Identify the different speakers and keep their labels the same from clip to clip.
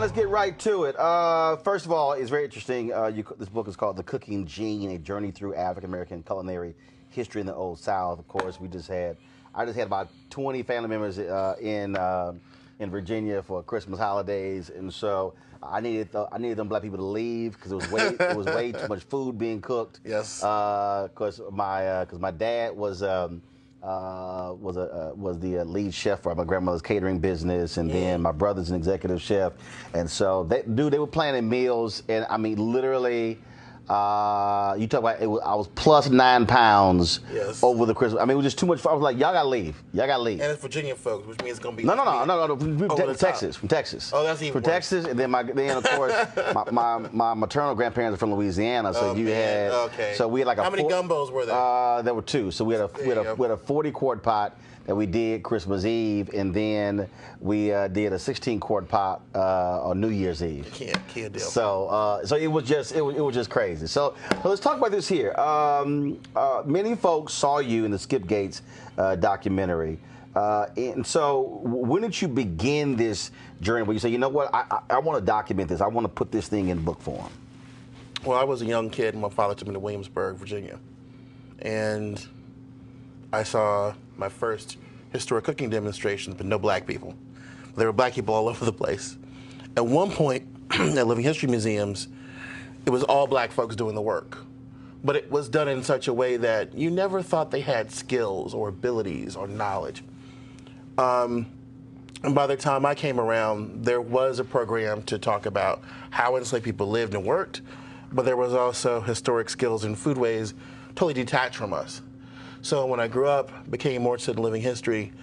Speaker 1: Let's get right to it. First of all, it's very interesting. This book is called The Cooking Gene, A Journey Through African-American Culinary History in the Old South. Of course, I just had about 20 family members in in Virginia for Christmas holidays, and so I needed them black people to leave because it was way too much food being cooked.
Speaker 2: Yes.
Speaker 1: Because my dad was the lead chef for my grandmother's catering business, and then my brother's an executive chef, and so they were planning meals, and I mean literally. You talk about I was plus 9 pounds over the Christmas. I mean, it was just too much. I was like, y'all gotta leave. Y'all gotta leave.
Speaker 2: And it's Virginia folks, which means it's gonna be
Speaker 1: no. From Texas.
Speaker 2: Oh, that's even
Speaker 1: from
Speaker 2: worse.
Speaker 1: Texas, and then of course my maternal grandparents are from Louisiana, so so we had like
Speaker 2: how many gumbos were there?
Speaker 1: There were 2. So we had a 40-quart pot that we did Christmas Eve, and then we did a 16-quart pot on New Year's Eve.
Speaker 2: Can't deal.
Speaker 1: So it was just crazy. So let's talk about this here. Many folks saw you in the Skip Gates documentary, and so when did you begin this journey where you say, you know what, I want to document this. I want to put this thing in book form?
Speaker 2: Well, I was a young kid, and my father took me to Williamsburg, Virginia, and I saw my first historic cooking demonstrations, but no black people. There were black people all over the place. At one point, at Living History museums, it was all black folks doing the work. But it was done in such a way that you never thought they had skills or abilities or knowledge. And by the time I came around, there was a program to talk about how enslaved people lived and worked, but there was also historic skills and foodways totally detached from us. So when I grew up, became more interested in living history,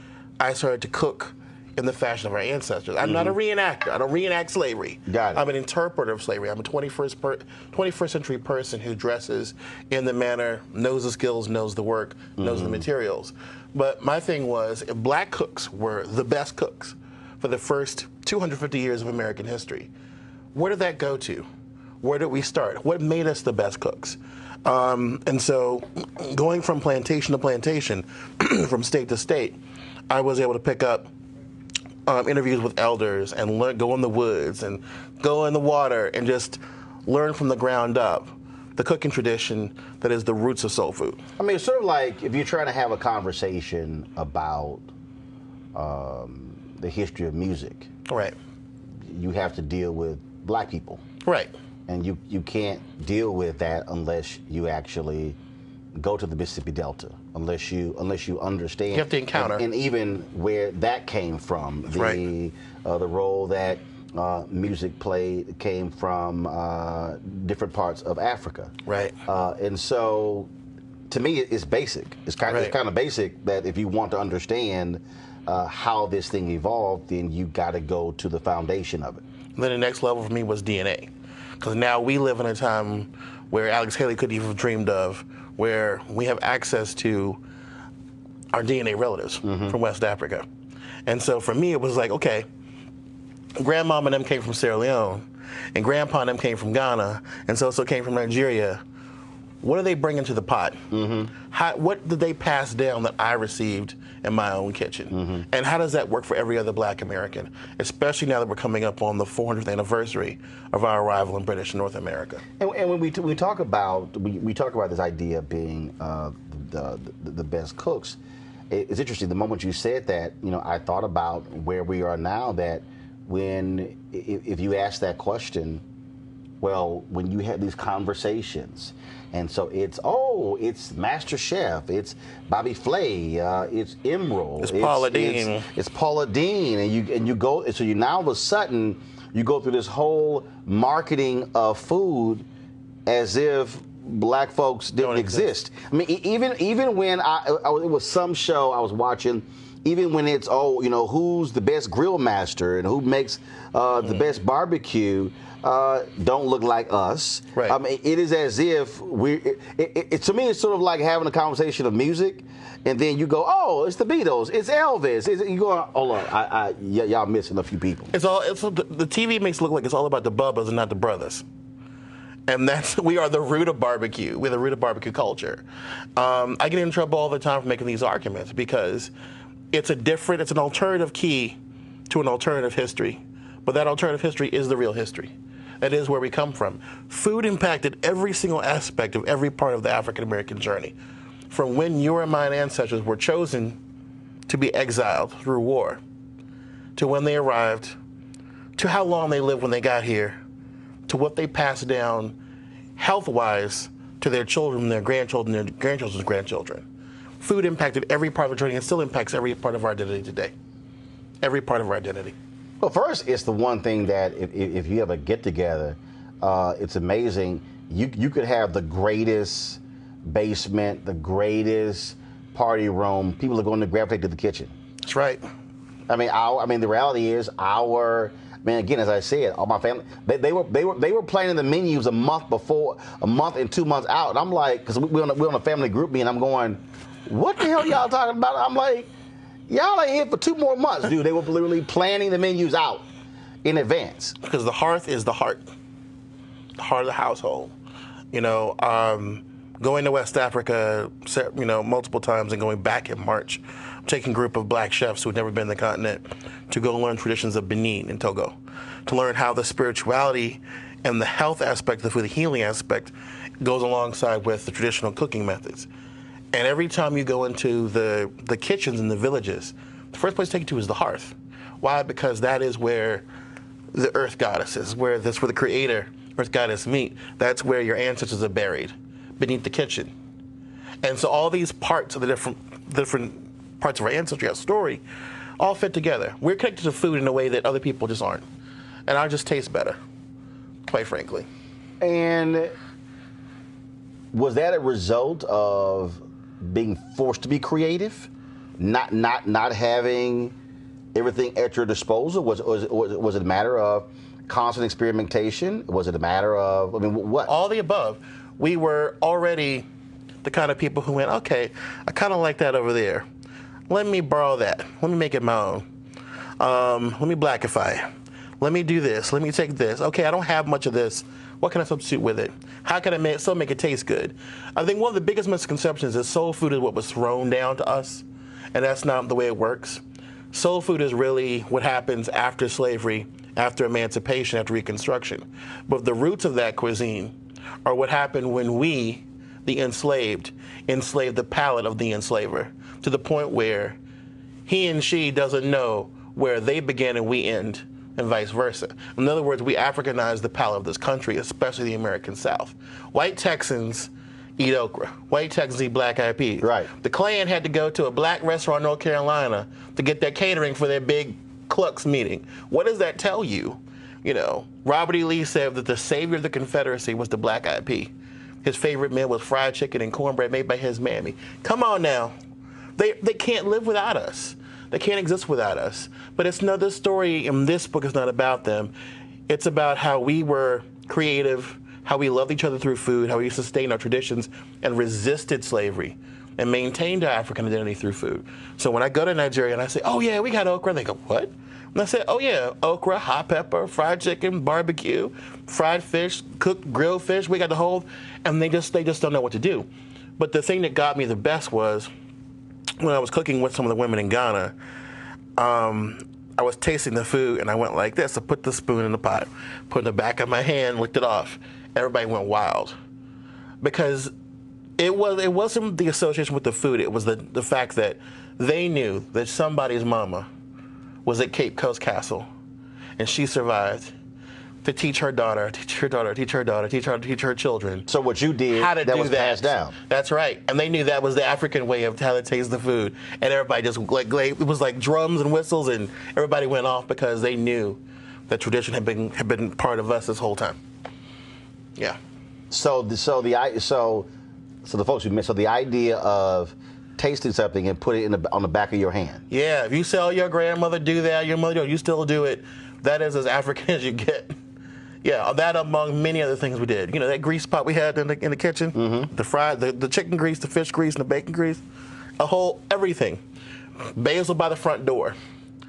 Speaker 2: I started to cook in the fashion of our ancestors. I'm not a reenactor. I don't reenact slavery.
Speaker 1: Got it.
Speaker 2: I'm an interpreter of slavery. I'm a 21st century person who dresses in the manner, knows the skills, knows the work, knows the materials. But my thing was, if black cooks were the best cooks for the first 250 years of American history, where did that go to? Where did we start? What made us the best cooks? And so going from plantation to plantation, from state to state, I was able to pick up interviews with elders and go in the woods and go in the water and just learn from the ground up the cooking tradition that is the roots of soul food.
Speaker 1: I mean, it's sort of like if you're trying to have a conversation about the history of music.
Speaker 2: Right.
Speaker 1: You have to deal with black people.
Speaker 2: Right.
Speaker 1: And you can't deal with that unless you actually go to the Mississippi Delta, unless you understand.
Speaker 2: You have to encounter.
Speaker 1: And even where that came from, the role that music played came from different parts of Africa.
Speaker 2: Right.
Speaker 1: And so, to me, it's basic. It's kind of basic that if you want to understand how this thing evolved, then you got to go to the foundation of it.
Speaker 2: And then the next level for me was DNA. Because now we live in a time where Alex Haley couldn't even have dreamed of, where we have access to our DNA relatives from West Africa. And so for me, it was like, okay, grandmama and them came from Sierra Leone, and grandpa and them came from Ghana, and so came from Nigeria. What are they bringing to the pot? What did they pass down that I received in my own kitchen? And how does that work for every other black American, especially now that we're coming up on the 400th anniversary of our arrival in British North America?
Speaker 1: And when we talk about this idea of being the best cooks, it's interesting. The moment you said that, I thought about where we are now. That if you ask that question, well, when you have these conversations. And so it's Master Chef, it's Bobby Flay, it's Emerald,
Speaker 2: it's Paula Deen.
Speaker 1: It's Paula Deen, and you go. So you now all of a sudden you go through this whole marketing of food as if black folks didn't exist. I mean, even when it was some show I was watching. Even when it's who's the best grill master and who makes the best barbecue. Don't look like us.
Speaker 2: Right.
Speaker 1: I mean, it is as if to me, it's sort of like having a conversation of music, and then you go, "Oh, it's the Beatles, it's Elvis." You go, "Hold on, y'all missing a few people." The
Speaker 2: TV makes it look like it's all about the Bubbas and not the brothers, and we are the root of barbecue. We're the root of barbecue culture. I get in trouble all the time for making these arguments because it's an alternative key to an alternative history, but that alternative history is the real history. That is where we come from. Food impacted every single aspect of every part of the African American journey. From when your and mine ancestors were chosen to be exiled through war, to when they arrived, to how long they lived when they got here, to what they passed down health-wise to their children, their grandchildren, their grandchildren's grandchildren. Food impacted every part of our journey and still impacts every part of our identity today. Every part of our identity.
Speaker 1: Well, first, it's the one thing that if you have a get-together, it's amazing. You could have the greatest basement, the greatest party room. People are going to gravitate to the kitchen.
Speaker 2: That's right.
Speaker 1: I mean, the reality is again, as I said, all my family, they were planning the menus a month before, a month and 2 months out. And I'm like, because we're on a family group meeting, I'm going, what the hell y'all talking about? I'm like, y'all ain't here for 2 more months, dude. They were literally planning the menus out in advance.
Speaker 2: Because the hearth is the heart of the household. Going to West Africa, multiple times and going back in March, taking a group of black chefs who had never been to the continent to go learn traditions of Benin and Togo, to learn how the spirituality and the health aspect of the food, the healing aspect, goes alongside with the traditional cooking methods. And every time you go into the kitchens in the villages, the first place to take you to is the hearth. Why? Because that is where the earth goddess is, that's where the creator, earth goddess, meet. That's where your ancestors are buried, beneath the kitchen. And so all these parts of the different parts of our ancestry, our story, all fit together. We're connected to food in a way that other people just aren't. And ours just tastes better, quite frankly.
Speaker 1: And was that a result of being forced to be creative? Not having everything at your disposal? Was it a matter of constant experimentation? Was it a matter of, what?
Speaker 2: All the above. We were already the kind of people who went, okay, I kind of like that over there. Let me borrow that. Let me make it my own. Let me blackify it. Let me do this. Let me take this. Okay, I don't have much of this. What can I substitute with it? How can I still make it taste good? I think one of the biggest misconceptions is soul food is what was thrown down to us, and that's not the way it works. Soul food is really what happens after slavery, after emancipation, after Reconstruction. But the roots of that cuisine are what happened when we, the enslaved the palate of the enslaver, to the point where he and she doesn't know where they begin and we end, and vice versa. In other words, we Africanized the palate of this country, especially the American South. White Texans eat okra. White Texans eat black eyed peas.
Speaker 1: Right.
Speaker 2: The Klan had to go to a black restaurant in North Carolina to get their catering for their big Klux meeting. What does that tell you? Robert E. Lee said that the savior of the Confederacy was the black eyed pea. His favorite meal was fried chicken and cornbread made by his mammy. Come on now. They can't live without us. They can't exist without us. But this story in this book is not about them. It's about how we were creative, how we loved each other through food, how we sustained our traditions and resisted slavery and maintained our African identity through food. So when I go to Nigeria and I say, oh yeah, we got okra, they go, what? And I say, oh yeah, okra, hot pepper, fried chicken, barbecue, fried fish, cooked grilled fish, we got the whole, and they just don't know what to do. But the thing that got me the best was when I was cooking with some of the women in Ghana, I was tasting the food and I went like this. I put the spoon in the pot, put it in the back of my hand, licked it off. Everybody went wild. Because it wasn't the association with the food, it was the fact that they knew that somebody's mama was at Cape Coast Castle and she survived to teach her daughter, teach her children.
Speaker 1: So what you did,
Speaker 2: how to
Speaker 1: that
Speaker 2: do
Speaker 1: was passed down.
Speaker 2: That's right. And they knew that was the African way of how to taste the food. And everybody just, it was like drums and whistles, and everybody went off because they knew that tradition had been part of us this whole time. Yeah.
Speaker 1: So the folks who missed, so the idea of tasting something and put it on the back of your hand.
Speaker 2: Yeah, if you saw your grandmother do that, your mother, you still do it. That is as African as you get. Yeah, that among many other things we did. That grease pot we had in the kitchen, the chicken grease, the fish grease, and the bacon grease, everything. Basil by the front door.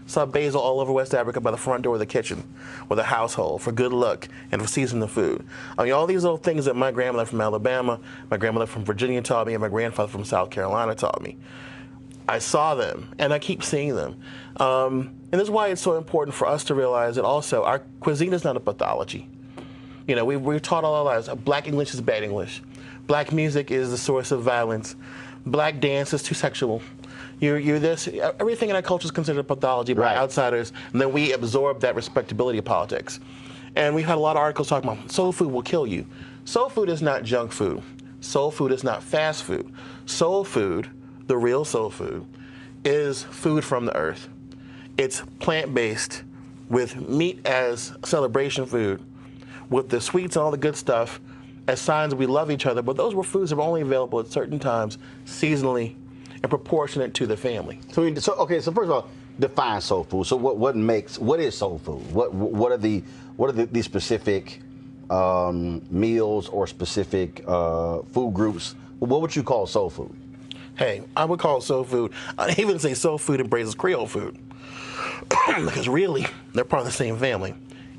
Speaker 2: Saw basil all over West Africa by the front door of the kitchen or the household for good luck and for seasoning the food. All these little things that my grandmother from Alabama, my grandmother from Virginia taught me, and my grandfather from South Carolina taught me. I saw them, and I keep seeing them. And this is why it's so important for us to realize that also our cuisine is not a pathology. We're taught all our lives, black English is bad English. Black music is the source of violence. Black dance is too sexual. You're this. Everything in our culture is considered pathology by outsiders, and then we absorb that respectability of politics. And we've had a lot of articles talking about soul food will kill you. Soul food is not junk food. Soul food is not fast food. Soul food, the real soul food, is food from the earth. It's plant-based with meat as celebration food, with the sweets and all the good stuff as signs that we love each other. But those were foods that were only available at certain times, seasonally, and proportionate to the family.
Speaker 1: So first of all, define soul food. So what is soul food? What are the specific meals or specific food groups? What would you call soul food?
Speaker 2: Hey, I would call soul food. I'd even say soul food embraces Creole food because really they're part of the same family.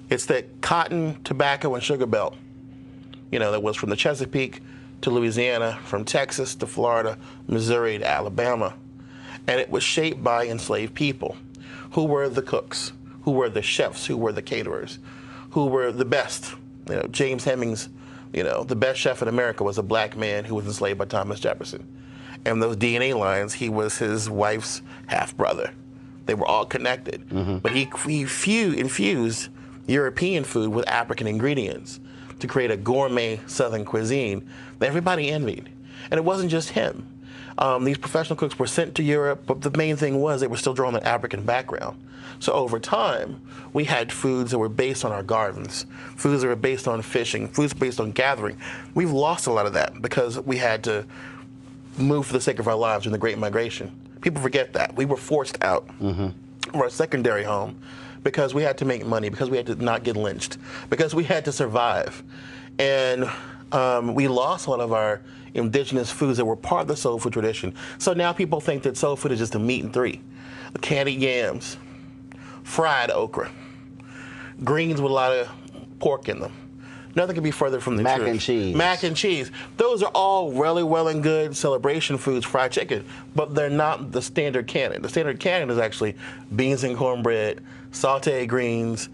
Speaker 2: It's that cotton, tobacco, and sugar belt. That was from the Chesapeake to Louisiana, from Texas to Florida, Missouri to Alabama. And it was shaped by enslaved people who were the cooks, who were the chefs, who were the caterers, who were the best. James Hemings, the best chef in America was a black man who was enslaved by Thomas Jefferson. And those DNA lines, he was his wife's half-brother. They were all connected. Mm-hmm. But he infused European food with African ingredients to create a gourmet Southern cuisine that everybody envied. And it wasn't just him. These professional cooks were sent to Europe, but the main thing was they were still drawing an African background. So over time, we had foods that were based on our gardens, foods that were based on fishing, foods based on gathering. We've lost a lot of that because we had to move for the sake of our lives in the Great Migration. People forget that. We were forced out of our secondary home because we had to make money, because we had to not get lynched, because we had to survive. And we lost a lot of our indigenous foods that were part of the soul food tradition. So now people think that soul food is just a meat and three. Candied yams, fried okra, greens with a lot of pork in them. Nothing could be further from the truth.
Speaker 1: Mac and cheese.
Speaker 2: Mac and cheese. Those are all really well and good celebration foods, fried chicken, but they're not the standard canon. The standard canon is actually beans and cornbread, sauteed greens,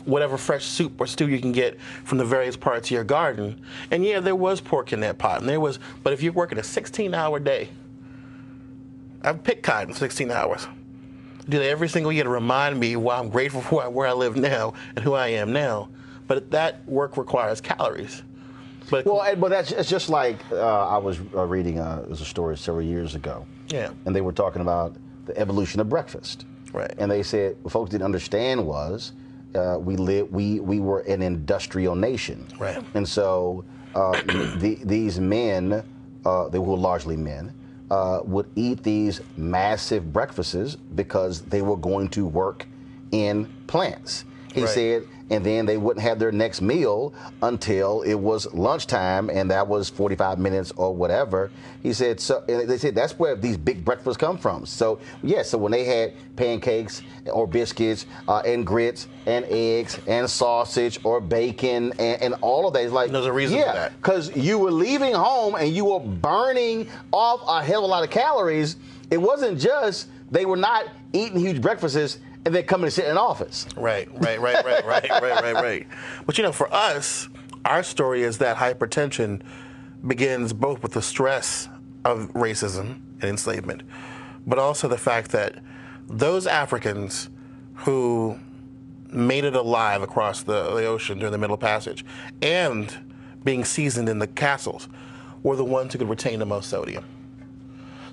Speaker 2: whatever fresh soup or stew you can get from the various parts of your garden. And yeah, there was pork in that pot, but if you're working a 16-hour day, I've picked cotton 16 hours. I do that every single year to remind me why I'm grateful for where I live now and who I am now. But that work requires calories. But
Speaker 1: it's just like I was reading it was a story several years ago.
Speaker 2: Yeah.
Speaker 1: And they were talking about the evolution of breakfast.
Speaker 2: Right.
Speaker 1: And they said what folks didn't understand was we were an industrial nation.
Speaker 2: Right.
Speaker 1: And so these men, they were largely men, would eat these massive breakfasts because they were going to work in plants. He said, and then they wouldn't have their next meal until it was lunchtime, and that was 45 minutes or whatever. He said, so and they said that's where these big breakfasts come from. So, so when they had pancakes or biscuits and grits and eggs and sausage or bacon and all of that, it's like,
Speaker 2: there's a reason for that.
Speaker 1: Because you were leaving home and you were burning off a hell of a lot of calories. It wasn't just they were not eating huge breakfasts and then coming to sit in an office. Right.
Speaker 2: But for us, our story is that hypertension begins both with the stress of racism and enslavement, but also the fact that those Africans who made it alive across the ocean during the Middle Passage and being seasoned in the castles were the ones who could retain the most sodium.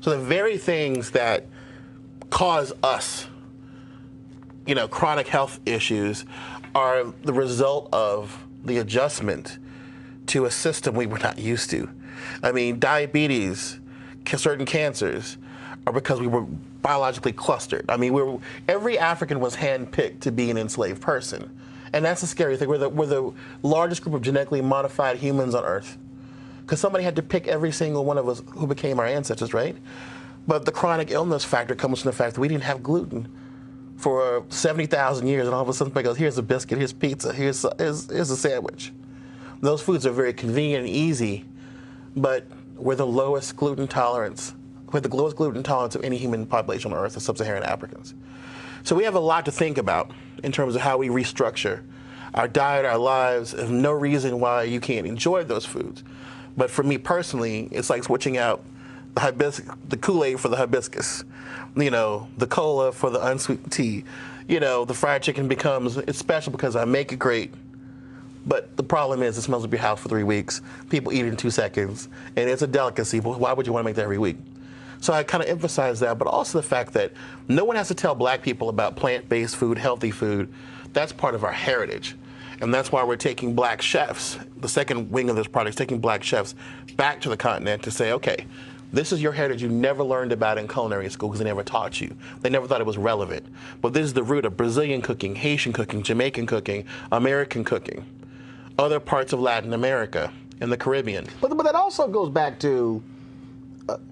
Speaker 2: So the very things that cause us chronic health issues are the result of the adjustment to a system we were not used to. I mean, diabetes, certain cancers are because we were biologically clustered. I mean, every African was handpicked to be an enslaved person. And that's a scary thing. We're the largest group of genetically modified humans on Earth. Because somebody had to pick every single one of us who became our ancestors, right? But the chronic illness factor comes from the fact that we didn't have gluten for 70,000 years, and all of a sudden somebody goes, here's a biscuit, here's pizza, here's a sandwich. Those foods are very convenient and easy, but we're the lowest gluten tolerance. We're the lowest gluten tolerance of any human population on Earth, the sub-Saharan Africans. So we have a lot to think about in terms of how we restructure our diet, our lives. There's no reason why you can't enjoy those foods. But for me personally, it's like switching out the Kool-Aid for the hibiscus, the cola for the unsweet tea. The fried chicken it's special because I make it great. But the problem is it smells up your house for 3 weeks. People eat it in 2 seconds. And it's a delicacy. But why would you want to make that every week? So I kind of emphasize that, but also the fact that no one has to tell black people about plant-based food, healthy food. That's part of our heritage. And that's why we're taking black chefs, the second wing of this project, is taking black chefs back to the continent to say, okay, this is your heritage you never learned about in culinary school because they never taught you. They never thought it was relevant. But this is the root of Brazilian cooking, Haitian cooking, Jamaican cooking, American cooking, other parts of Latin America and the Caribbean.
Speaker 1: But that also goes back to,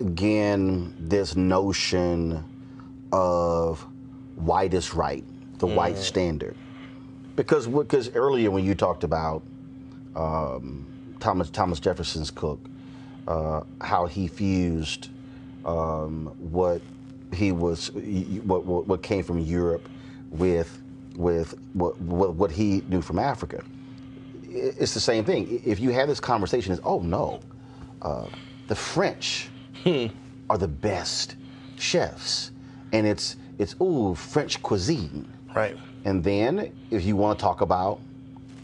Speaker 1: again, this notion of white is right, the white standard. Because earlier when you talked about Thomas Jefferson's cook, how he fused what came from Europe with what he knew from Africa. It's the same thing. If you have this conversation, it's the French are the best chefs, and it's French cuisine.
Speaker 2: Right.
Speaker 1: And then if you want to talk about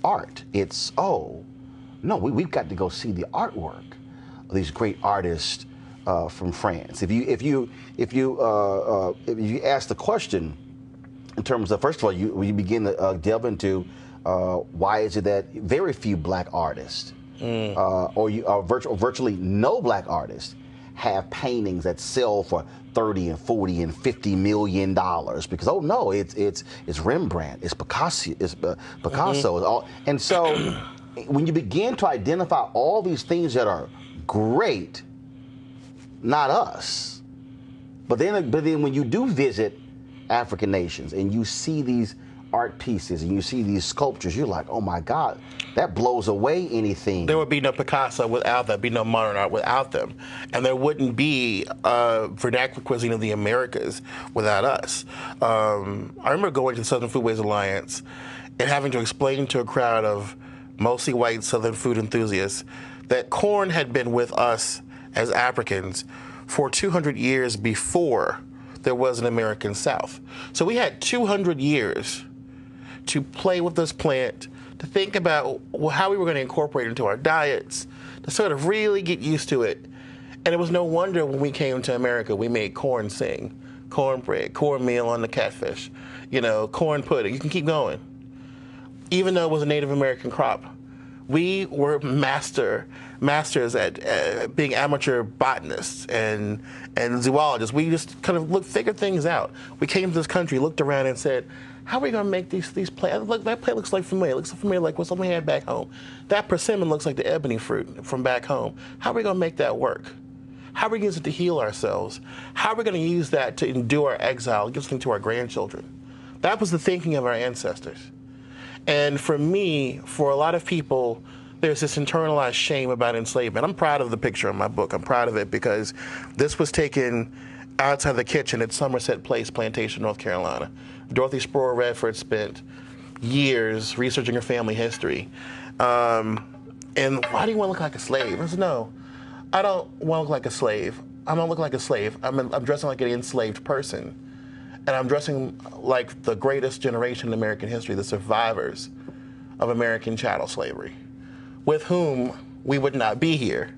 Speaker 1: art, it's we've got to go see the artwork of these great artists from France. If you ask the question in terms of, first of all, you begin to delve into why is it that very few black artists or virtually no black artists have paintings that sell for $30 and $40 and $50 million because it's Rembrandt, it's Picasso, and so when you begin to identify all these things that are great, not us, but then when you do visit African nations and you see these art pieces and you see these sculptures, you're like, oh my God, that blows away anything.
Speaker 2: There would be no Picasso without them, be no modern art without them. And there wouldn't be vernacular cuisine of the Americas without us. I remember going to the Southern Foodways Alliance and having to explain to a crowd of mostly white Southern food enthusiasts that corn had been with us as Africans for 200 years before there was an American South. So we had 200 years to play with this plant, to think about how we were going to incorporate it into our diets, to sort of really get used to it. And it was no wonder when we came to America, we made corn sing, cornbread, cornmeal on the catfish, corn pudding. You can keep going. Even though it was a Native American crop, we were masters at being amateur botanists and zoologists. We just kind of figured things out. We came to this country, looked around, and said, how are we going to make these plants? Look, that plant looks like familiar. It looks familiar like what something we had back home. That persimmon looks like the ebony fruit from back home. How are we going to make that work? How are we going to use it to heal ourselves? How are we going to use that to endure our exile, give something to our grandchildren? That was the thinking of our ancestors. And for me, for a lot of people, there's this internalized shame about enslavement. I'm proud of the picture in my book. I'm proud of it because this was taken outside the kitchen at Somerset Place Plantation, North Carolina. Dorothy Sproul Redford spent years researching her family history. And why do you want to look like a slave? I said, no, I don't want to look like a slave. I don't look like a slave. I'm dressing like an enslaved person. And I'm dressing like the greatest generation in American history, the survivors of American chattel slavery, with whom we would not be here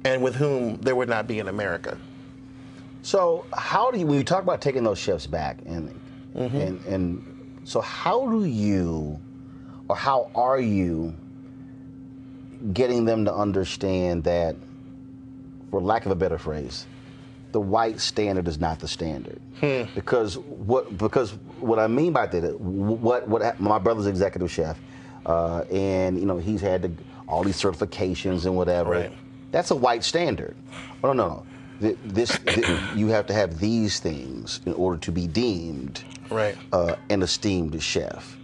Speaker 2: and with whom there would not be an America.
Speaker 1: So when you talk about taking those chefs back, so how do you, or how are you getting them to understand that, for lack of a better phrase, the white standard is not the standard? Because what I mean by that, what my brother's executive chef, and he's had all these certifications and whatever.
Speaker 2: Right.
Speaker 1: That's a white standard. Oh, no. You have to have these things in order to be deemed
Speaker 2: right.
Speaker 1: An esteemed chef,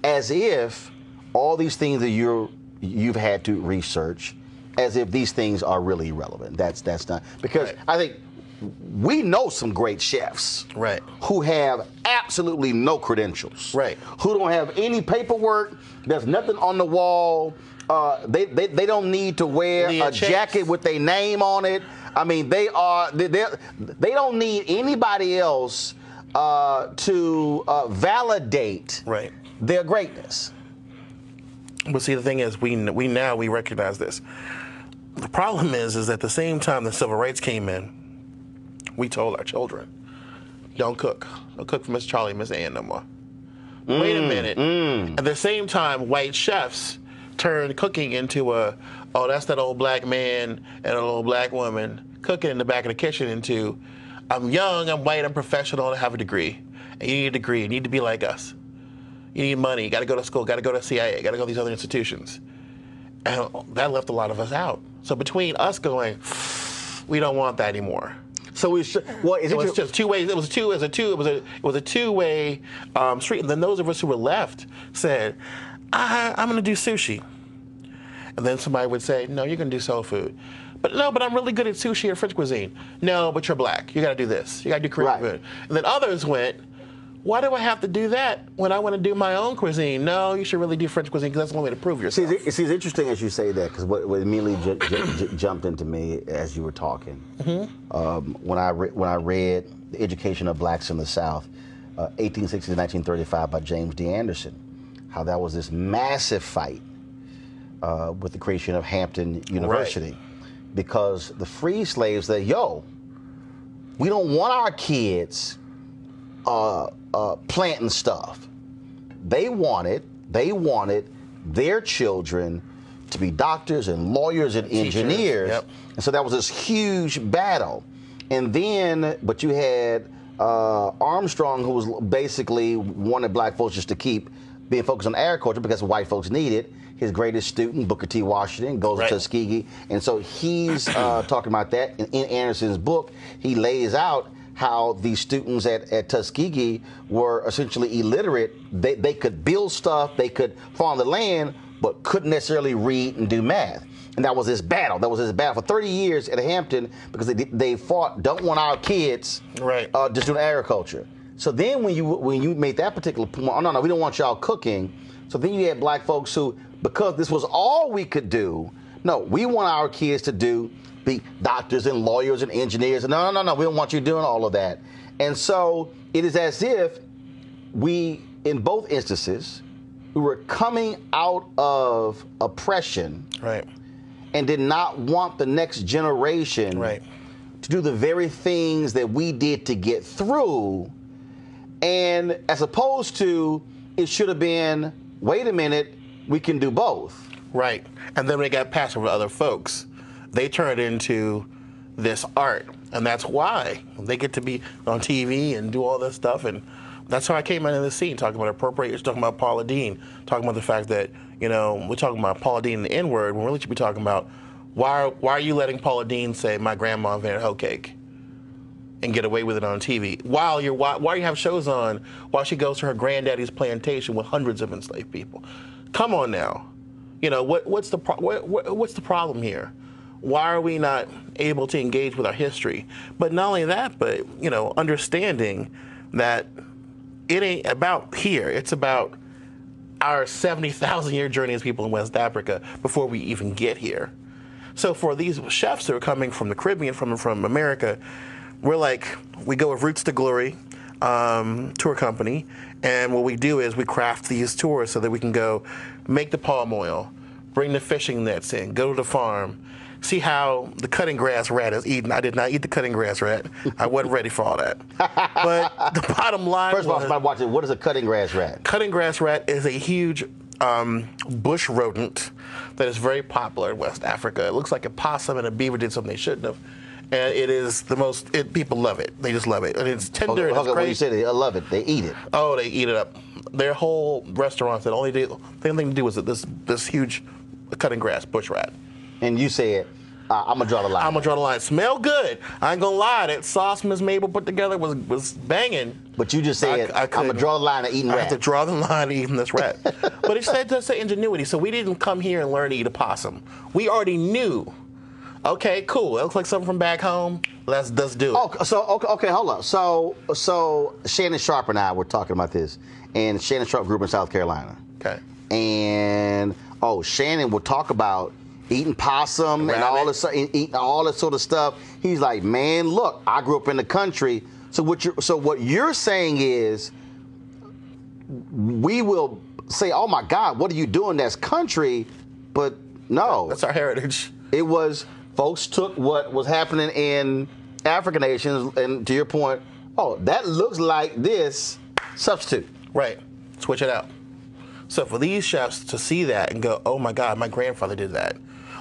Speaker 1: as if all these things that you've had to research, as if these things are really relevant. That's not, because right. I think we know some great chefs,
Speaker 2: right,
Speaker 1: who have absolutely no credentials,
Speaker 2: right,
Speaker 1: who don't have any paperwork. There's nothing on the wall. They don't need to wear a jacket with their name on it. I mean, they don't need anybody else to validate their greatness.
Speaker 2: But see, the thing is, we recognize this. The problem is at the same time the civil rights came in, we told our children, don't cook. Don't cook for Miss Charlie and Miss Ann no more. Wait a minute. At the same time, white chefs turned cooking into that's that old black man and an old black woman cooking in the back of the kitchen into, I'm young, I'm white, I'm professional, I have a degree. And you need a degree. You need to be like us. You need money. You got to go to school. Got to go to CIA. Got to go to these other institutions. And that left a lot of us out. So between us going, we don't want that anymore.
Speaker 1: So it was
Speaker 2: just two ways. It was a two-way street. And then those of us who were left said, I'm going to do sushi. And then somebody would say, no, you're going to do soul food. But I'm really good at sushi and French cuisine. No, but you're black. You got to do this. You got to do Korean food. And then others went, why do I have to do that when I want to do my own cuisine? No, you should really do French cuisine because that's the only way to prove yourself.
Speaker 1: See, it's interesting as you say that, because what immediately jumped into me as you were talking, when I read The Education of Blacks in the South, 1860 to 1935 by James D. Anderson, how that was this massive fight with the creation of Hampton University, because the free slaves said, we don't want our kids planting stuff. They wanted their children to be doctors and lawyers and engineers.
Speaker 2: Yep.
Speaker 1: And so that was this huge battle. And then, but you had Armstrong, who was basically wanted black folks just to keep being focused on agriculture because white folks need it. His greatest student, Booker T. Washington, goes to Tuskegee. And so he's talking about that. In Anderson's book, he lays out how the students at Tuskegee were essentially illiterate. They could build stuff, they could farm the land, but couldn't necessarily read and do math. And that was his battle. That was his battle for 30 years at Hampton, because they fought, don't want our kids just doing agriculture. So then when you made that particular point, no, we don't want y'all cooking. So then you had black folks who, because this was all we could do, no, we want our kids to be doctors and lawyers and engineers. No, we don't want you doing all of that. And so it is as if we, in both instances, we were coming out of oppression and did not want the next generation to do the very things that we did to get through. And as opposed to, it should have been, wait a minute, we can do both.
Speaker 2: Right. And then when it got passed over to other folks, they turn it into this art. And that's why they get to be on TV and do all this stuff. And that's how I came into the scene, talking about appropriation, talking about Paula Deen, talking about the fact that, we're talking about Paula Deen and the N-word, when we really should be talking about why are you letting Paula Deen say my grandma invented hoe cake and get away with it on TV while you have shows on while she goes to her granddaddy's plantation with hundreds of enslaved people? Come on now. What's the problem here? Why are we not able to engage with our history? But not only that, but understanding that it ain't about here. It's about our 70,000-year journey as people in West Africa before we even get here. So for these chefs that are coming from the Caribbean, from America, we go with Roots to Glory tour company, and what we do is we craft these tours so that we can go make the palm oil, bring the fishing nets in, go to the farm, see how the cutting grass rat is eaten. I did not eat the cutting grass rat. I wasn't ready for all that. But the bottom line
Speaker 1: First of all, somebody watching, what is a cutting grass rat?
Speaker 2: Cutting grass rat is a huge bush rodent that is very popular in West Africa. It looks like a possum and a beaver did something they shouldn't have. And it is the most, people love it. They just love it. And it's tender and it's great.
Speaker 1: When you say they love it, they eat it.
Speaker 2: Oh, they eat it up. Their whole restaurants, the only thing to do is this huge cutting grass bush rat.
Speaker 1: And you said, I'm going to draw the line.
Speaker 2: I'm going to draw the line. Smell good. I ain't going to lie. That sauce Miss Mabel put together was banging.
Speaker 1: But you just said, I'm going to draw the line of eating rat.
Speaker 2: I have to draw the line of eating this rat. But it said that's the ingenuity. So we didn't come here and learn to eat a possum. We already knew Okay, cool. It looks like something from back home. Let's do it.
Speaker 1: Okay, hold on. So Shannon Sharp and I were talking about this, and Shannon Sharp grew up in South Carolina.
Speaker 2: Okay.
Speaker 1: And Shannon would talk about eating possum and all this, eating all this sort of stuff. He's like, man, look, I grew up in the country. So what you're saying is, we will say, oh my God, what are you doing? That's country, but no,
Speaker 2: that's our heritage.
Speaker 1: It was folks took what was happening in African nations, and to your point, that looks like this. Substitute.
Speaker 2: Right. Switch it out. So for these chefs to see that and go, oh my God, my grandfather did that,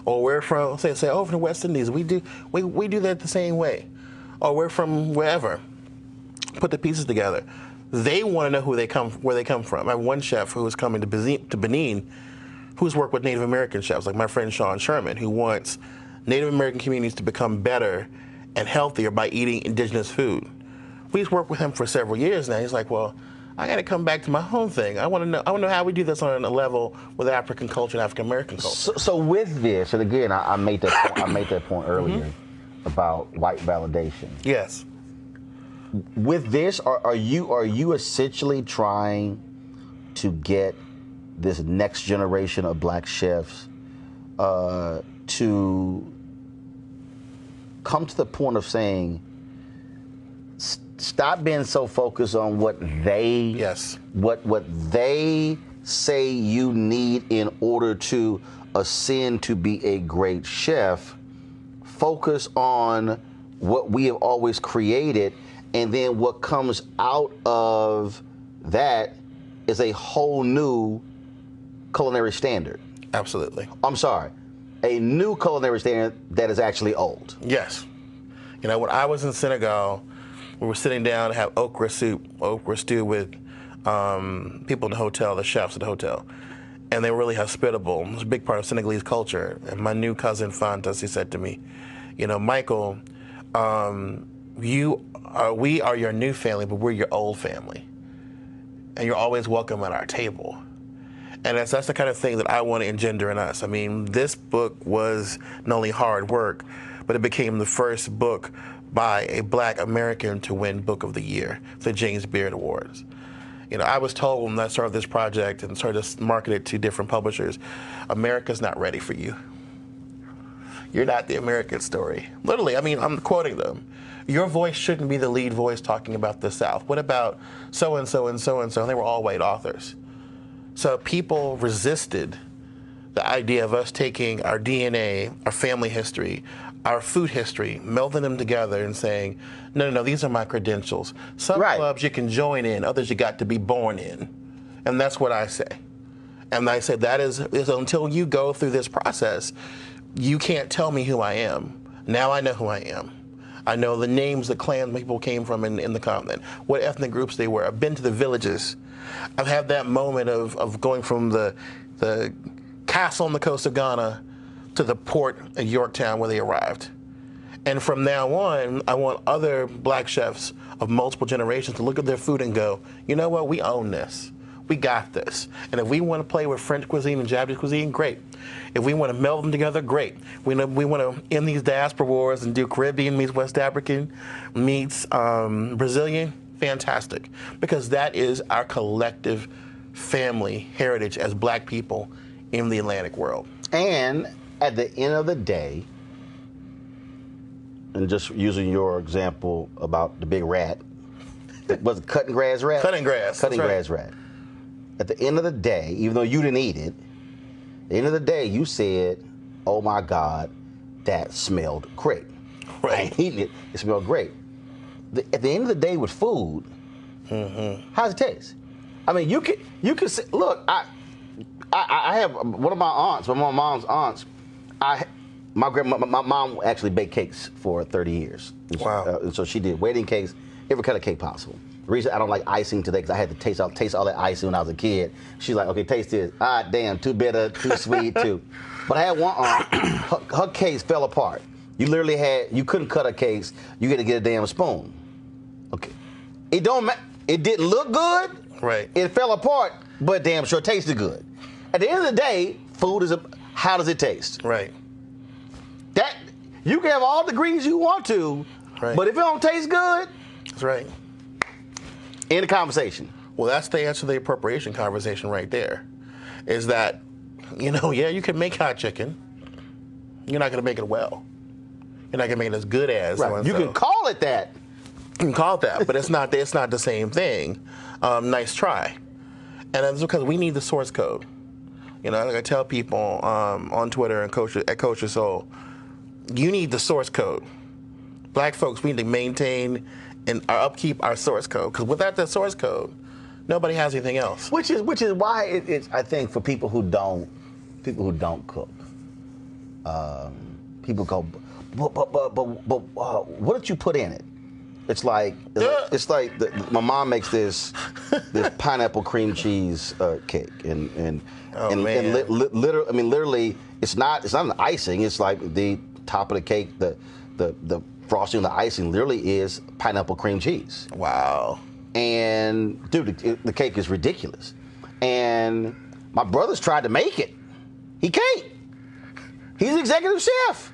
Speaker 2: or we're from say from the West Indies, we do that the same way, or we're from wherever. Put the pieces together. They want to know where they come from. I have one chef who is coming to Benin, who's worked with Native American chefs, like my friend Sean Sherman, who wants Native American communities to become better and healthier by eating indigenous food. We've worked with him for several years now. He's like, well, I got to come back to my home thing. I want to know how we do this on a level with African culture and African American culture.
Speaker 1: So with this, and again, I made that point earlier about white validation.
Speaker 2: Yes.
Speaker 1: With this, are you essentially trying to get this next generation of black chefs to come to the point of saying, stop being so focused on what they what they say you need in order to ascend to be a great chef. Focus on what we have always created, and then what comes out of that is a whole new culinary standard.
Speaker 2: Absolutely.
Speaker 1: I'm sorry. A new culinary standard that is actually old.
Speaker 2: Yes. When I was in Senegal, we were sitting down to have okra stew with people in the hotel, the chefs at the hotel. And they were really hospitable. It was a big part of Senegalese culture. And my new cousin, Fantas, he said to me, Michael, we are your new family, but we're your old family. And you're always welcome at our table. And that's the kind of thing that I want to engender in us. I mean, this book was not only hard work, but it became the first book by a black American to win Book of the Year, the James Beard Awards. I was told when I started this project and started to market it to different publishers, America's not ready for you. You're not the American story. Literally, I'm quoting them. Your voice shouldn't be the lead voice talking about the South. What about so-and-so and so-and-so? And they were all white authors. So people resisted the idea of us taking our DNA, our family history, our food history, melding them together and saying, no, these are my credentials. Some clubs you can join in, others you got to be born in. And that's what I say. And I say that is until you go through this process, you can't tell me who I am. Now I know who I am. I know the names the clan people came from in the continent, what ethnic groups they were. I've been to the villages. I've had that moment of going from the castle on the coast of Ghana to the port at Yorktown where they arrived. And from now on, I want other black chefs of multiple generations to look at their food and go, you know what, we own this. We got this. And if we want to play with French cuisine and Japanese cuisine, great. If we want to meld them together, great. We want to end these diaspora wars and do Caribbean meets West African meets Brazilian, fantastic. Because that is our collective family heritage as black people in the Atlantic world.
Speaker 1: And at the end of the day, and just using your example about the big rat, was it cutting grass rat?
Speaker 2: Cutting grass.
Speaker 1: Cutting grass rat. At the end of the day, even though you didn't eat it, at the end of the day, you said, oh my God, that smelled great.
Speaker 2: Right.
Speaker 1: I ain't eating it, it smelled great. At the end of the day with food, how's it taste? I mean, you can say, look, I have one of my aunts, my mom's aunts, my mom actually baked cakes for 30 years.
Speaker 2: Wow.
Speaker 1: And so she did wedding cakes, every kind of cake possible. The reason I don't like icing today because I had to taste all that icing when I was a kid. She's like, okay, taste this. Ah, damn, too bitter, too sweet, too. But I had one aunt, her cakes fell apart. You literally you couldn't cut her cakes. You had to get a damn spoon. Okay. It don't matter. It didn't look good.
Speaker 2: Right.
Speaker 1: It fell apart, but damn sure tasted good. At the end of the day, food is how does it taste?
Speaker 2: Right.
Speaker 1: You can have all the greens you want to,
Speaker 2: Right.
Speaker 1: but if it don't taste good,
Speaker 2: That's right.
Speaker 1: end the conversation.
Speaker 2: Well, that's the answer to the appropriation conversation right there. Is that, yeah, you can make hot chicken. You're not going to make it well. You're not going to make it as good as.
Speaker 1: Right. You can call it that.
Speaker 2: You can call it that, but it's not the same thing. Nice try. And that's because we need the source code. Like I tell people on Twitter and at Coach Your Soul, you need the source code. Black folks, we need to maintain and upkeep our source code, because without that source code, nobody has anything else.
Speaker 1: Which is why it's I think for people who don't cook, people go, but what did you put in it? It's like my mom makes this pineapple cream cheese cake, and literally it's not an icing. It's like the top of the cake, the frosting, the icing literally is pineapple cream cheese.
Speaker 2: Wow.
Speaker 1: And dude, the cake is ridiculous. And my brother's tried to make it. He can't. He's executive chef.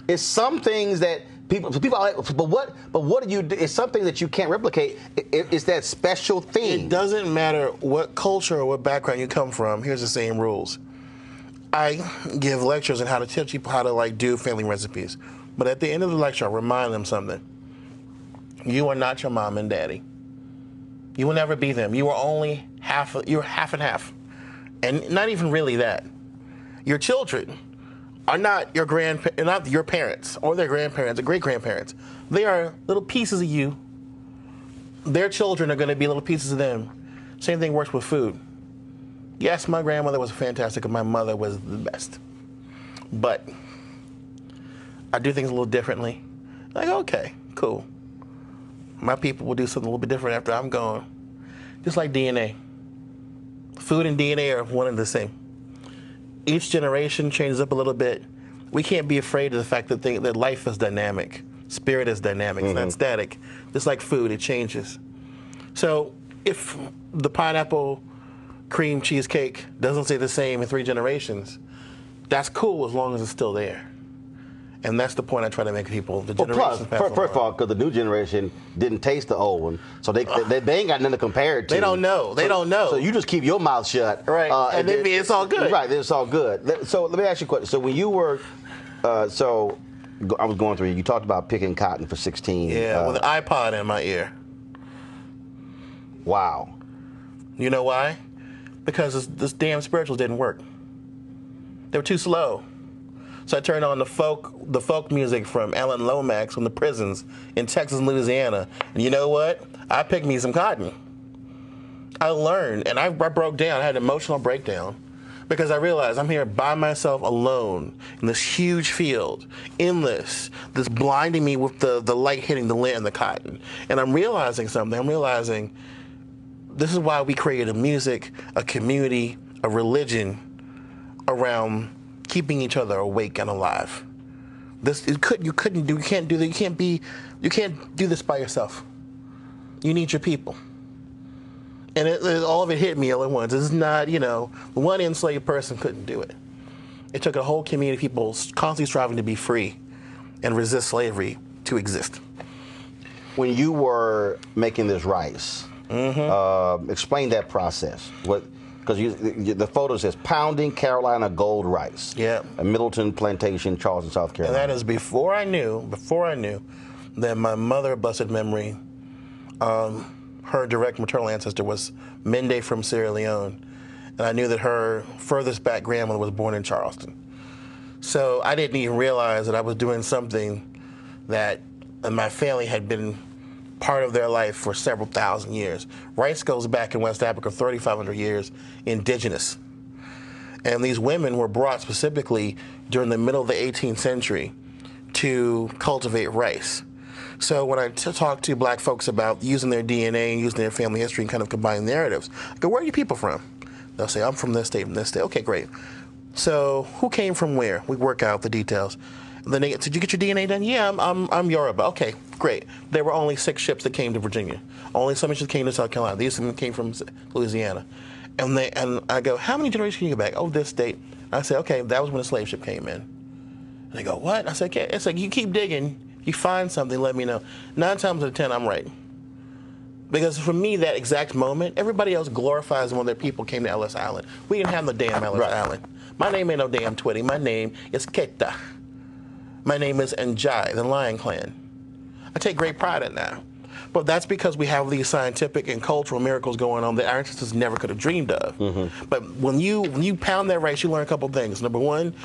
Speaker 1: It's some things that people are like, but what do you do? It's something that you can't replicate. It's that special thing.
Speaker 2: It doesn't matter what culture or what background you come from. Here's the same rules. I give lectures on how to teach people how to do family recipes. But at the end of the lecture, I remind them something. You are not your mom and daddy. You will never be them. You are only you're half and half. And not even really that. Your children are not not your parents or their grandparents or great-grandparents. They are little pieces of you. Their children are going to be little pieces of them. Same thing works with food. Yes, my grandmother was fantastic and my mother was the best. But I do things a little differently. Okay, cool. My people will do something a little bit different after I'm gone. Just like DNA. Food and DNA are one and the same. Each generation changes up a little bit. We can't be afraid of the fact that life is dynamic. Spirit is dynamic. It's not static. Just like food, it changes. So if the pineapple cream cheesecake doesn't stay the same in 3 generations, that's cool as long as it's still there. And that's the point I try to make people. The generations pass
Speaker 1: first of all, because the new generation didn't taste the old one, so they ain't got nothing to compare it to.
Speaker 2: They don't know. They don't know.
Speaker 1: So you just keep your mouth shut.
Speaker 2: Right. And then it's all good.
Speaker 1: Right. It's all good. So let me ask you a question. So when you were, I was going through. You talked about picking cotton for 16.
Speaker 2: Yeah, with an iPod in my ear.
Speaker 1: Wow.
Speaker 2: You know why? Because this damn spirituals didn't work. They were too slow. So I turned on the folk music from Alan Lomax from the prisons in Texas and Louisiana. And you know what? I picked me some cotton. I learned, and I broke down. I had an emotional breakdown because I realized I'm here by myself alone in this huge field, endless, this blinding me with the light hitting the lint and the cotton. And I'm realizing something. I'm realizing this is why we created a music, a community, a religion around keeping each other awake and alive. You can't do this by yourself. You need your people. And all of it hit me all at once. This is not, one enslaved person couldn't do it. It took a whole community of people constantly striving to be free and resist slavery to exist.
Speaker 1: When you were making this rice, explain that process. Because the photo says pounding Carolina gold rice.
Speaker 2: Yeah.
Speaker 1: A Middleton Plantation, Charleston, South Carolina.
Speaker 2: And that is before I knew that my mother, blessed memory, her direct maternal ancestor was Mende from Sierra Leone. And I knew that her furthest back grandmother was born in Charleston. So I didn't even realize that I was doing something that my family had been part of their life for several thousand years. Rice goes back in West Africa 3,500 years, indigenous. And these women were brought specifically during the middle of the 18th century to cultivate rice. So when I talk to black folks about using their DNA and using their family history and kind of combining narratives, I go, where are you people from? They'll say, I'm from this state, from this state. Okay, great. So who came from where? We work out the details. Then they did you get your DNA done? Yeah, I'm Yoruba. Okay, great. There were only 6 ships that came to Virginia. Only some ships came to South Carolina. These came from Louisiana. And I go, how many generations can you go back? Oh, this date. I say, okay, that was when the slave ship came in. And they go, what? I said, okay. It's like, you keep digging, you find something, let me know. 9 times out of 10, I'm right. Because for me, that exact moment, everybody else glorifies when their people came to Ellis Island. We didn't have no damn Ellis Island. My name ain't no damn Twitty. My name is Keta. My name is Njai, the Lion Clan. I take great pride in that. But that's because we have these scientific and cultural miracles going on that our ancestors never could have dreamed of. Mm-hmm. But when you pound that rice, you learn a couple things. Number one,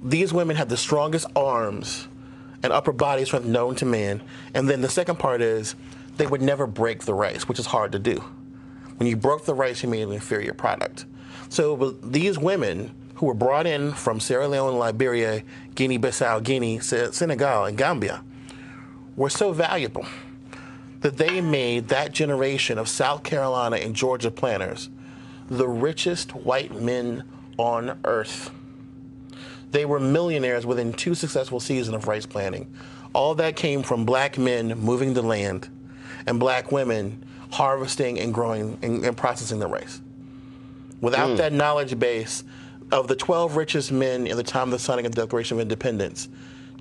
Speaker 2: these women have the strongest arms and upper body strength known to man. And then the second part is they would never break the rice, which is hard to do. When you broke the rice, you made an inferior product. So these women who were brought in from Sierra Leone, Liberia, Guinea-Bissau, Guinea, Senegal, and Gambia were so valuable that they made that generation of South Carolina and Georgia planters the richest white men on earth. They were millionaires within 2 successful seasons of rice planting. All that came from black men moving the land and black women harvesting and growing and processing the rice. Without that knowledge base, of the 12 richest men in the time of the signing of the Declaration of Independence,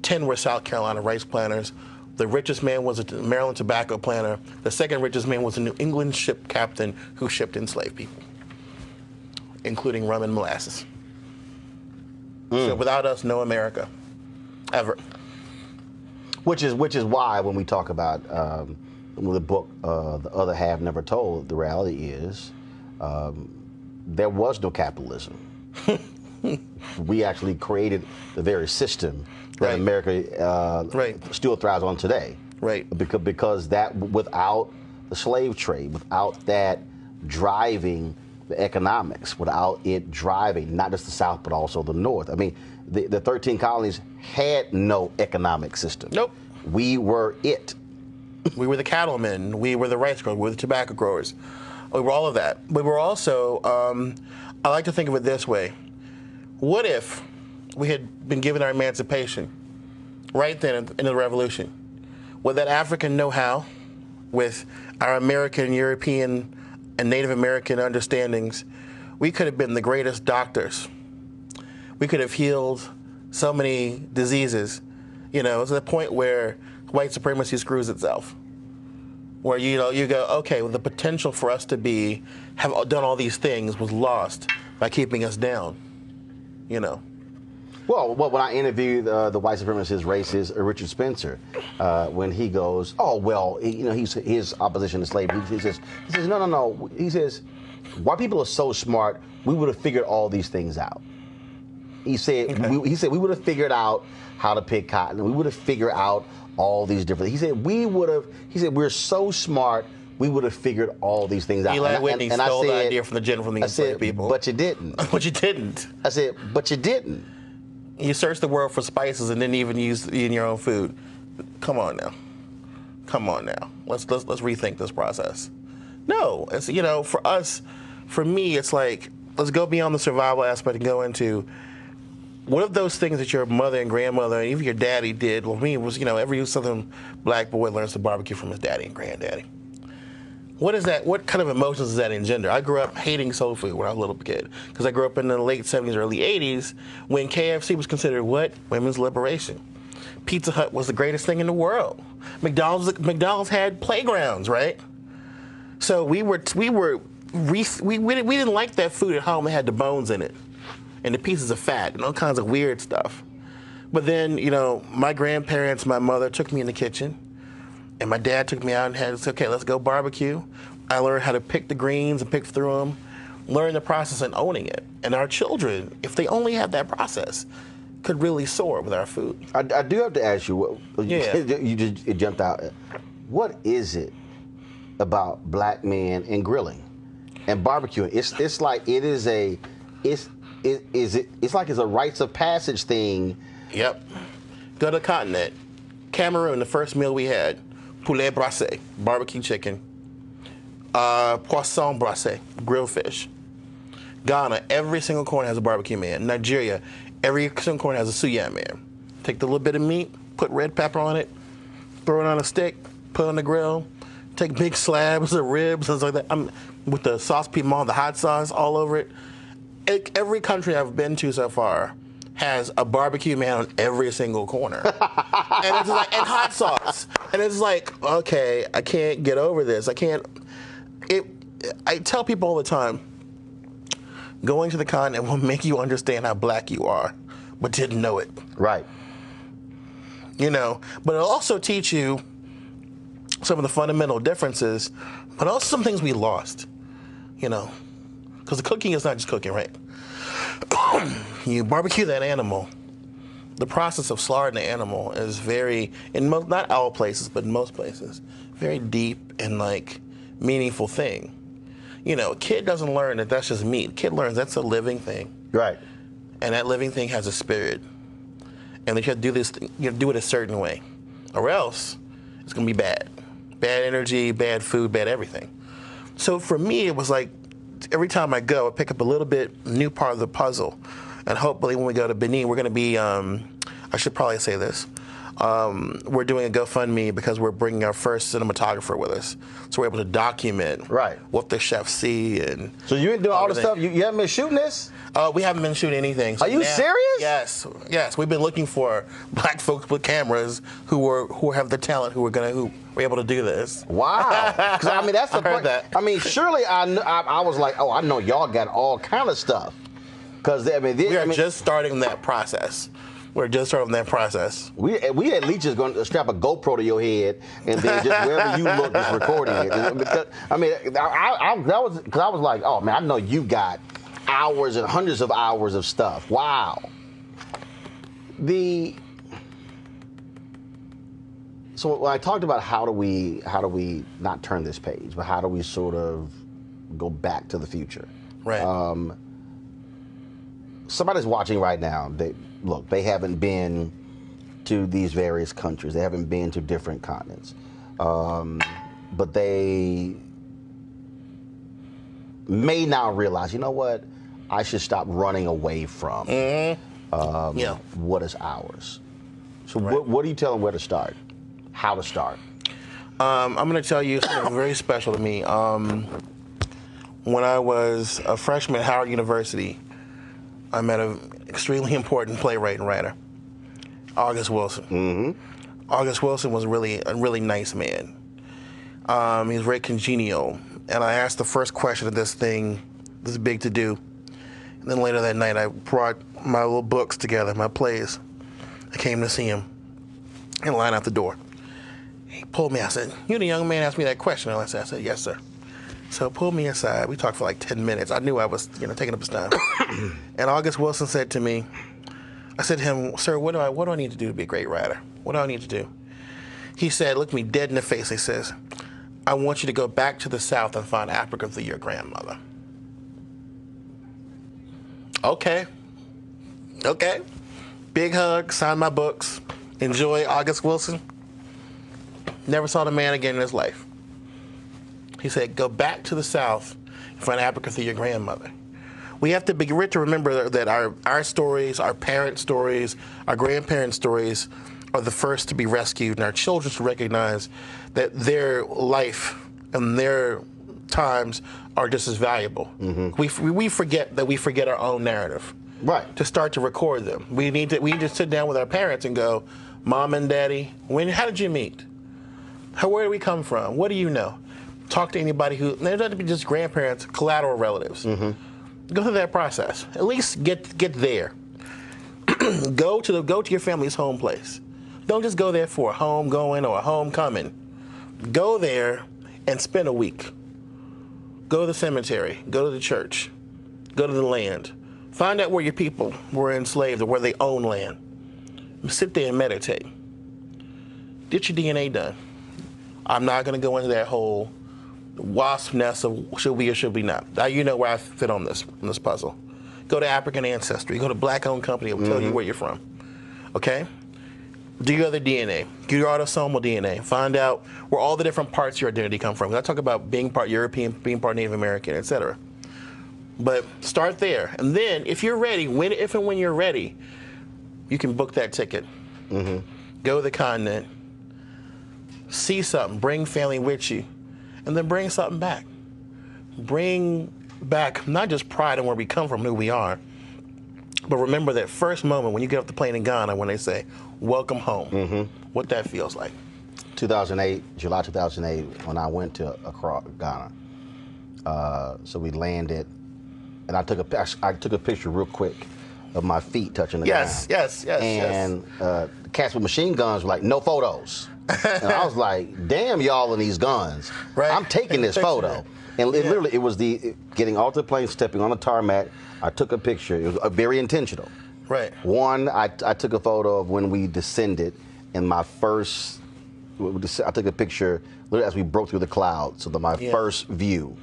Speaker 2: 10 were South Carolina rice planters. The richest man was a Maryland tobacco planter. The second richest man was a New England ship captain who shipped enslaved people, including rum and molasses. So without us, no America, ever.
Speaker 1: Which is why when we talk about the book, The Other Half Never Told, the reality is there was no capitalism. We actually created the very system that America still thrives on today.
Speaker 2: Right.
Speaker 1: Because that, without the slave trade, without that driving the economics, without it driving not just the South but also the North. I mean, the 13 colonies had no economic system.
Speaker 2: Nope.
Speaker 1: We were it.
Speaker 2: We were the cattlemen. We were the rice growers. We were the tobacco growers. We were all of that. We were also, I like to think of it this way. What if we had been given our emancipation right then in the Revolution? With that African know-how, with our American, European, and Native American understandings, we could have been the greatest doctors. We could have healed so many diseases. You know, it's the point where white supremacy screws itself. Where, you know, you go, okay, well, the potential for us to have done all these things was lost by keeping us down, you know.
Speaker 1: Well, when I interviewed the white supremacist racist Richard Spencer, when he goes, oh, well, you know, his opposition to slavery, he says, no. He says, white people are so smart, we would have figured all these things out. He said, we would have figured out how to pick cotton. We would have figured out all these different. He said we're so smart, we would have figured all these things out.
Speaker 2: Eli Whitney stole the idea from the enslaved people.
Speaker 1: But you didn't.
Speaker 2: But you didn't.
Speaker 1: I said, but you didn't.
Speaker 2: You searched the world for spices and didn't even use it in your own food. Come on now. Let's rethink this process. No, it's, you know, for us, for me, it's like, let's go beyond the survival aspect and go into what if those things that your mother and grandmother and even your daddy did. Well, me, was, you know, every Southern black boy learns to barbecue from his daddy and granddaddy. What is that? What kind of emotions does that engender? I grew up hating soul food when I was a little kid because I grew up in the late 70s, early 80s when KFC was considered what? Women's liberation. Pizza Hut was the greatest thing in the world. McDonald's had playgrounds, right? So we didn't like that food at home that had the bones in it and the pieces of fat and all kinds of weird stuff. But then, you know, my grandparents, my mother took me in the kitchen. And my dad took me out and said, okay, let's go barbecue. I learned how to pick the greens and pick through them, learn the process and owning it. And our children, if they only have that process, could really soar with our food.
Speaker 1: I do have to ask you, it jumped out. What is it about black men and grilling and barbecuing? It's like it's a rites of passage thing.
Speaker 2: Yep. Go to the continent. Cameroon, the first meal we had. Poulet brassé, barbecue chicken. Poisson brassé, grilled fish. Ghana, every single corner has a barbecue man. Nigeria, every single corner has a suya man. Take the little bit of meat, put red pepper on it, throw it on a stick, put it on the grill, take big slabs of ribs and stuff like that. With the sauce piment, the hot sauce all over it. Every country I've been to so far has a barbecue man on every single corner. And it's like, and hot sauce. And it's like, okay, I can't get over this. I tell people all the time, going to the continent will make you understand how black you are, but didn't know it.
Speaker 1: Right.
Speaker 2: You know, but it'll also teach you some of the fundamental differences, but also some things we lost, you know, because the cooking is not just cooking, right? You barbecue that animal. The process of slaughtering the animal is very, not all places, but in most places, very deep and like meaningful thing. You know, a kid doesn't learn that that's just meat. A kid learns that's a living thing.
Speaker 1: Right.
Speaker 2: And that living thing has a spirit. And that you have to do this, you have to do it a certain way, or else it's gonna be bad. Bad energy, bad food, bad everything. So for me, it was like every time I go, I pick up a little bit new part of the puzzle. And hopefully when we go to Benin, we're gonna be, I should probably say this, we're doing a GoFundMe because we're bringing our first cinematographer with us. So we're able to document what the chefs see. And
Speaker 1: so you ain't doing all the stuff, you haven't been shooting this?
Speaker 2: We haven't been shooting anything. So
Speaker 1: are you serious?
Speaker 2: Yes. We've been looking for black folks with cameras who have the talent, who are able to do this.
Speaker 1: Wow. Because I mean, that's the point. I mean, surely I was like, oh, I know y'all got all kind of stuff. Because I mean,
Speaker 2: we are just starting that process. We're just starting that process.
Speaker 1: We at least just going to strap a GoPro to your head and then just wherever you look, just recording it. Because, I mean, I was like, oh man, I know you got hours and hundreds of hours of stuff. Wow. So when I talked about how do we not turn this page, but how do we sort of go back to the future?
Speaker 2: Right.
Speaker 1: Somebody's watching right now. They haven't been to these various countries. They haven't been to different continents. But they may now realize, you know what? I should stop running away from what is ours. So what do you tell them where to start? How to start?
Speaker 2: I'm going to tell you something very special to me. When I was a freshman at Howard University, I met an extremely important playwright and writer, August Wilson. Mm-hmm. August Wilson was a really nice man. He was very congenial. And I asked the first question of this thing, this big to do. And then later that night, I brought my little books together, my plays. I came to see him in line out the door. He pulled me. I said, "You the young man asked me that question." And I said, "Yes, sir." So pulled me aside. We talked for like 10 minutes. I knew I was, taking up his time. And August Wilson said to me, I said to him, "Sir, what do I need to do to be a great writer? What do I need to do?" He said, looked me dead in the face. He says, "I want you to go back to the South and find Africa through your grandmother." Okay. Big hug, sign my books. Enjoy, August Wilson. Never saw the man again in his life. He said, go back to the South and find Africa through your grandmother. We have to begin to remember that our stories, our parents' stories, our grandparents' stories are the first to be rescued, and our children to recognize that their life and their times are just as valuable. Mm-hmm. We forget that we forget our own narrative.
Speaker 1: Right.
Speaker 2: To start to record them. We need to sit down with our parents and go, Mom and Daddy, how did you meet? Where do we come from? What do you know? Talk to anybody who, they don't have to be just grandparents, collateral relatives. Mm-hmm. Go through that process. At least get there. Go to your family's home place. Don't just go there for a homegoing or a homecoming. Go there and spend a week. Go to the cemetery. Go to the church. Go to the land. Find out where your people were enslaved or where they own land. Sit there and meditate. Get your DNA done. I'm not going to go into that whole wasp nest of should we or should we not. Now you know where I fit on this puzzle. Go to African Ancestry. Go to black-owned company. It will tell you where you're from. Okay? Do your other DNA. Do your autosomal DNA. Find out where all the different parts of your identity come from. I talk about being part European, being part Native American, etc. But start there. And then, if you're ready, if and when you're ready, you can book that ticket. Mm-hmm. Go to the continent. See something. Bring family with you. And then bring something back. Bring back not just pride in where we come from, who we are, But remember that first moment when you get off the plane in Ghana when they say, welcome home, what that feels like.
Speaker 1: 2008, July 2008, when I went to Accra, Ghana. So we landed, and I took a picture real quick of my feet touching the ground.
Speaker 2: Yes.
Speaker 1: And the cats with machine guns were like, no photos. And I was like, damn y'all and these guns.
Speaker 2: Right.
Speaker 1: I'm taking this photo. And literally, it was getting off the plane, stepping on the tarmac. I took a picture. It was very intentional.
Speaker 2: Right.
Speaker 1: One, I took a photo of when we descended, and I took a picture literally as we broke through the clouds. So my first view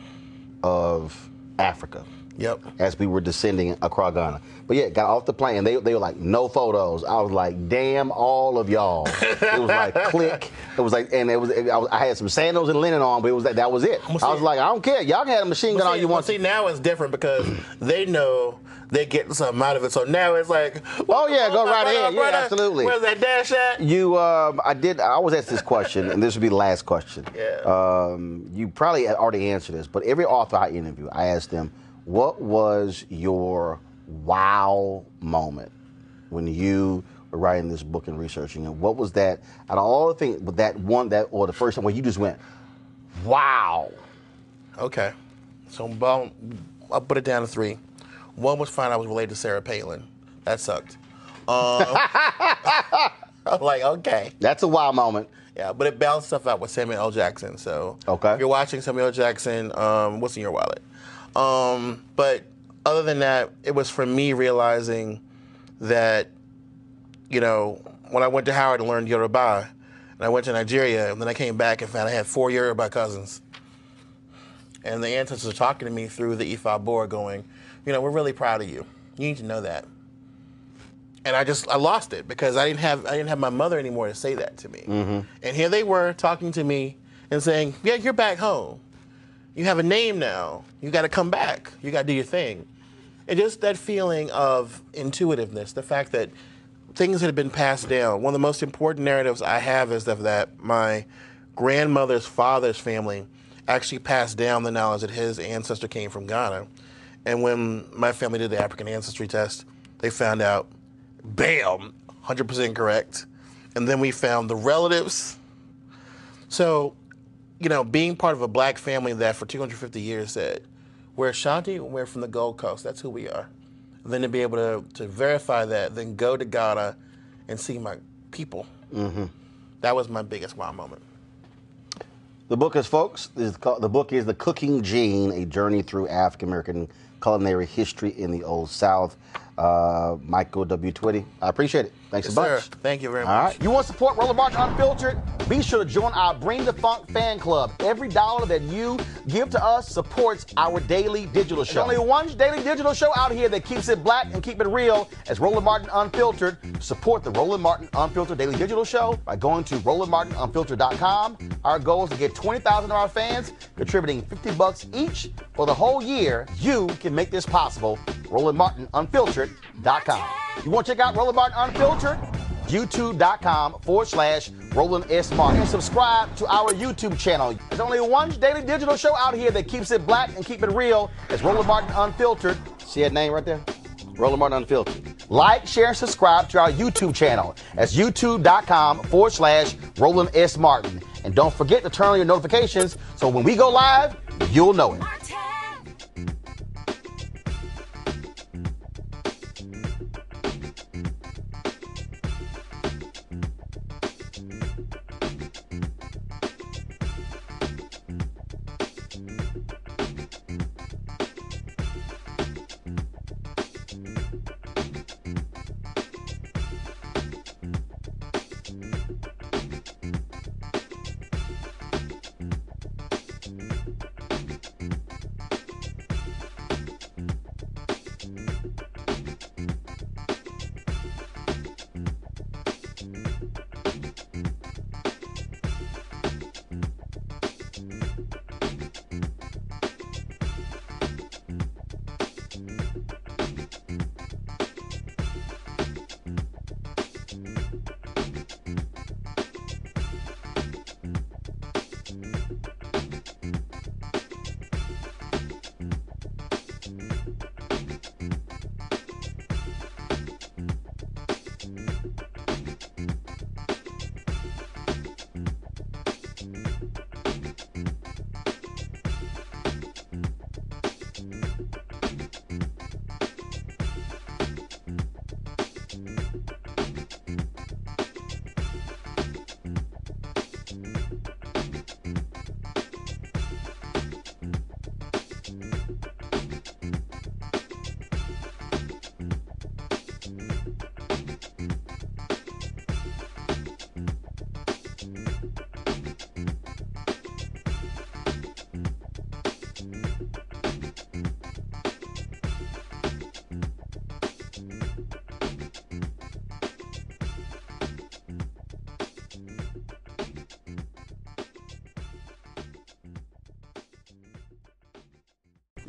Speaker 1: of Africa.
Speaker 2: Yep.
Speaker 1: As we were descending across Ghana. But yeah, got off the plane, and they were like, no photos. I was like, damn all of y'all. It was like, click. It was like, and I had some sandals and linen on, but it was that was it. I was like, I don't care. Y'all can have a machine gun all you want.
Speaker 2: See, now it's different because they know they get something out of it. So now it's like,
Speaker 1: oh yeah, go right ahead. Yeah,
Speaker 2: brother,
Speaker 1: absolutely.
Speaker 2: Where's that dash at?
Speaker 1: I was asked this question, and this would be the last question.
Speaker 2: Yeah.
Speaker 1: You probably already answered this, but every author I interview, I ask them, what was your wow moment when you were writing this book and researching it? What was that, out of all the things, or the first time where you just went, wow?
Speaker 2: Okay. So I'll put it down to 3. One was finding I was related to Sarah Palin. That sucked. I'm like, okay.
Speaker 1: That's a wow moment.
Speaker 2: Yeah, but it balanced stuff out with Samuel L. Jackson. So
Speaker 1: okay.
Speaker 2: If you're watching Samuel L. Jackson, what's in your wallet? But other than that, it was for me realizing that, when I went to Howard and learned Yoruba, and I went to Nigeria, and then I came back and found I had 4 Yoruba cousins. And the ancestors are talking to me through the Ifa board going, we're really proud of you. You need to know that. And I lost it because I didn't have my mother anymore to say that to me. Mm-hmm. And here they were talking to me and saying, yeah, you're back home. You have a name now. You got to come back. You got to do your thing. And just that feeling of intuitiveness, the fact that things that have been passed down. One of the most important narratives I have is that my grandmother's father's family actually passed down the knowledge that his ancestor came from Ghana. And when my family did the African ancestry test, they found out, bam, 100% correct. And then we found the relatives. So, being part of a black family that for 250 years said, we're Ashanti, we're from the Gold Coast, that's who we are. And then to be able to verify that, then go to Ghana and see my people. Mm-hmm. That was my biggest wow moment.
Speaker 1: The book is The Cooking Gene, A Journey Through African American Culinary History in the Old South. Michael W. Twitty, I appreciate it. Thanks a bunch.
Speaker 2: Sir. Thank you very much.
Speaker 1: All right. You want to support Roland Martin Unfiltered? Be sure to join our Bring the Funk fan club. Every dollar that you give to us supports our daily digital show. There's only one daily digital show out here that keeps it black and keep it real as Roland Martin Unfiltered. Support the Roland Martin Unfiltered daily digital show by going to RolandMartinUnfiltered.com. Our goal is to get 20,000 of our fans contributing $50 each for the whole year. You can make this possible. RolandMartinUnfiltered.com. You want to check out Roland Martin Unfiltered? YouTube.com/Roland S. Martin. And subscribe to our YouTube channel. There's only one daily digital show out here that keeps it black and keep it real. It's Roland Martin Unfiltered. See that name right there? Roland Martin Unfiltered. Like, share, and subscribe to our YouTube channel. That's YouTube.com/Roland S. Martin. And don't forget to turn on your notifications so when we go live, you'll know it.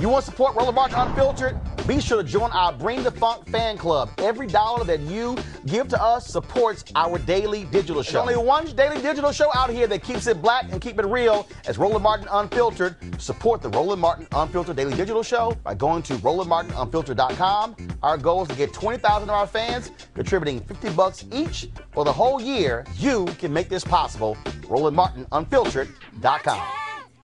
Speaker 1: You want to support Roland Martin Unfiltered? Be sure to join our Bring the Funk fan club. Every dollar that you give to us supports our daily digital show. There's only one daily digital show out here that keeps it black and keep it real as Roland Martin Unfiltered. Support the Roland Martin Unfiltered daily digital show by going to RolandMartinUnfiltered.com. Our goal is to get 20,000 of our fans contributing $50 each for the whole year. You can make this possible. RolandMartinUnfiltered.com.